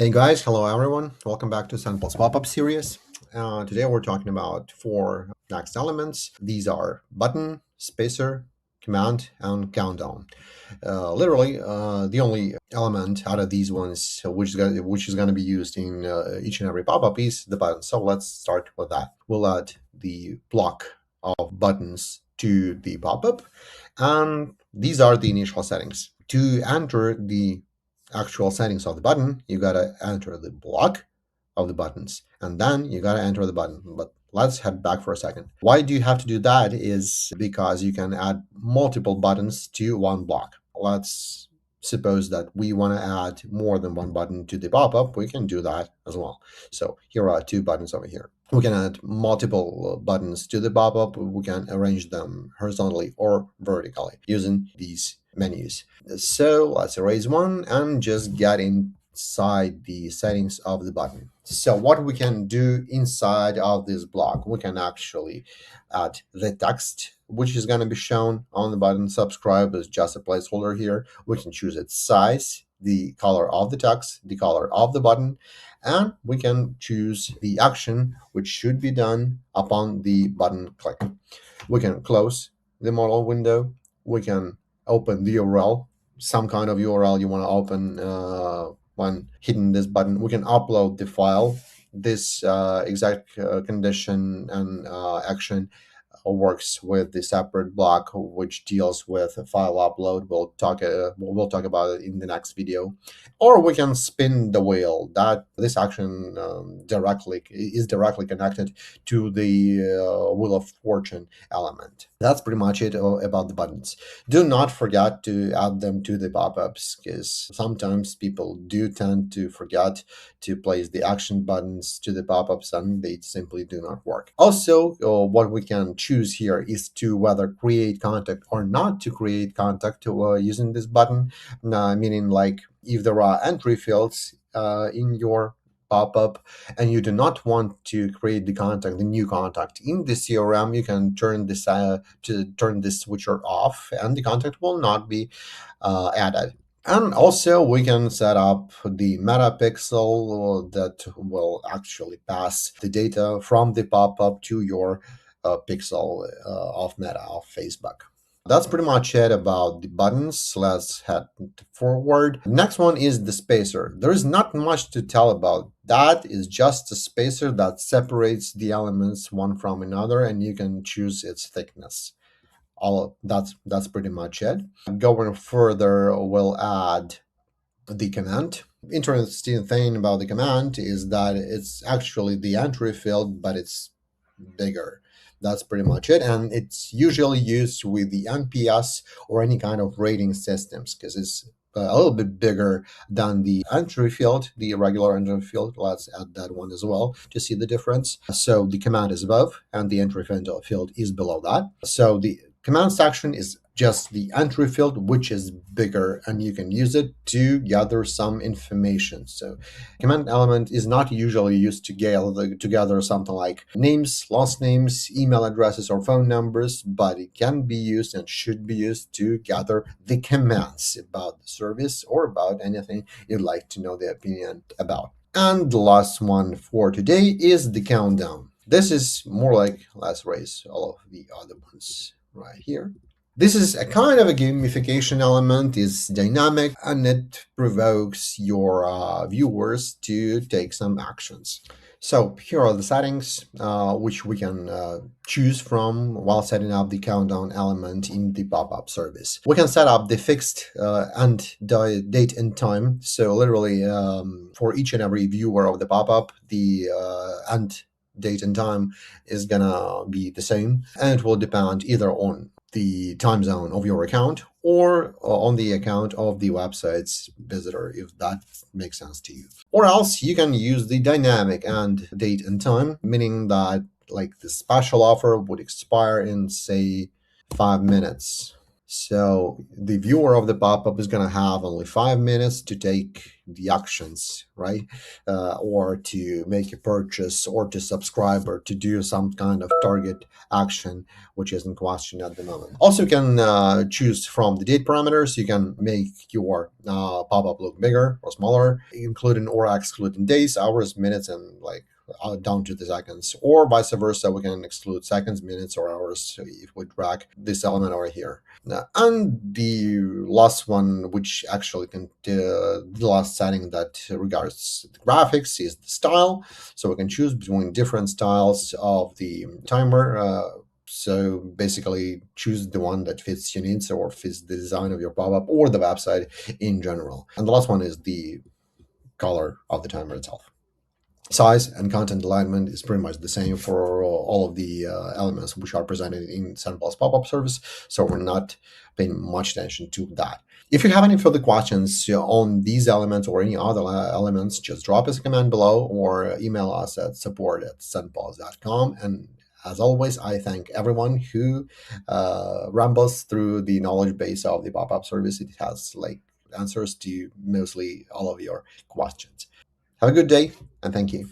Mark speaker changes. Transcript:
Speaker 1: Hey guys, hello everyone. Welcome back to SendPulse pop-up series. Today we're talking about four next elements. These are button, spacer, command, and countdown. Literally, the only element out of these ones which is going to be used in each and every pop-up is the button. So let's start with that. We'll add the block of buttons to the pop-up, and these are the initial settings. To enter the actual settings of the button, you gotta enter the block of the buttons, and then you gotta enter the button. But let's head back for a second. Why do you have to do that is because you can add multiple buttons to one block. Let's suppose that we want to add more than one button to the pop-up. We can do that as well. So here are two buttons over here. We can add multiple buttons to the pop-up. We can arrange them horizontally or vertically using these menus. So let's erase one and just get inside the settings of the button. So what we can do inside of this block, we can actually add the text, which is going to be shown on the button. Subscribe is just a placeholder here. We can choose its size, the color of the text, the color of the button, and we can choose the action which should be done upon the button click. We can close the modal window. We can open the URL, some kind of URL you want to open when hitting this button. We can upload the file. This exact condition and action works with the separate block which deals with file upload. We'll talk about it in the next video. Or we can spin the wheel. That this action is directly connected to the Wheel of Fortune element. That's pretty much it about the buttons. Do not forget to add them to the pop-ups, because sometimes people do tend to forget to place the action buttons to the pop-ups and they simply do not work. Also, what we can choose here is to whether create contact or not to create contact using this button, meaning like if there are entry fields in your pop-up and you do not want to create the new contact in the CRM, you can turn this switcher off and the contact will not be added. And also we can set up the metapixel that will actually pass the data from the pop-up to your pixel of Meta, of Facebook. That's pretty much it about the buttons. Let's head forward. Next one is the spacer. There is not much to tell about. That is just a spacer that separates the elements one from another, and you can choose its thickness. That's pretty much it. Going further, we'll add the command. Interesting thing about the command is that it's actually the entry field, but it's bigger. That's pretty much it, and it's usually used with the NPS or any kind of rating systems because it's a little bit bigger than the entry field, the regular entry field. Let's add that one as well to see the difference. So the command is above and the entry field is below that. So the command section is just the entry field, which is bigger, and you can use it to gather some information. So command element is not usually used to gather something like names, last names, email addresses, or phone numbers, but it can be used and should be used to gather the commands about the service or about anything you'd like to know the opinion about. And the last one for today is the countdown. This is more like, let's erase all of the other ones right here. This is a kind of a gamification element. It's dynamic and it provokes your viewers to take some actions. So here are the settings which we can choose from while setting up the countdown element in the pop-up service. We can set up the fixed and date and time. So literally for each and every viewer of the pop-up, the end date and time is gonna be the same, and it will depend either on the time zone of your account or on the account of the website's visitor, if that makes sense to you. Or else you can use the dynamic and date and time, meaning that like the special offer would expire in say 5 minutes. So the viewer of the pop-up is going to have only 5 minutes to take the actions, right? Or to make a purchase, or to subscribe, or to do some kind of target action, which is in question at the moment. Also, you can choose from the date parameters. You can make your pop-up look bigger or smaller, including or excluding days, hours, minutes, and like down to the seconds, or vice versa. We can exclude seconds, minutes, or hours if we drag this element over here. And the last one, which actually the last setting that regards the graphics, is the style. So we can choose between different styles of the timer. So basically, choose the one that fits your needs or fits the design of your pop-up or the website in general. And the last one is the color of the timer itself. Size and content alignment is pretty much the same for all of the elements which are presented in SendPulse pop-up service, so we're not paying much attention to that. If you have any further questions on these elements or any other elements, just drop us a comment below or email us at support@sendpulse.com. And as always, I thank everyone who rambles through the knowledge base of the pop-up service. It has like answers to mostly all of your questions. Have a good day, and thank you.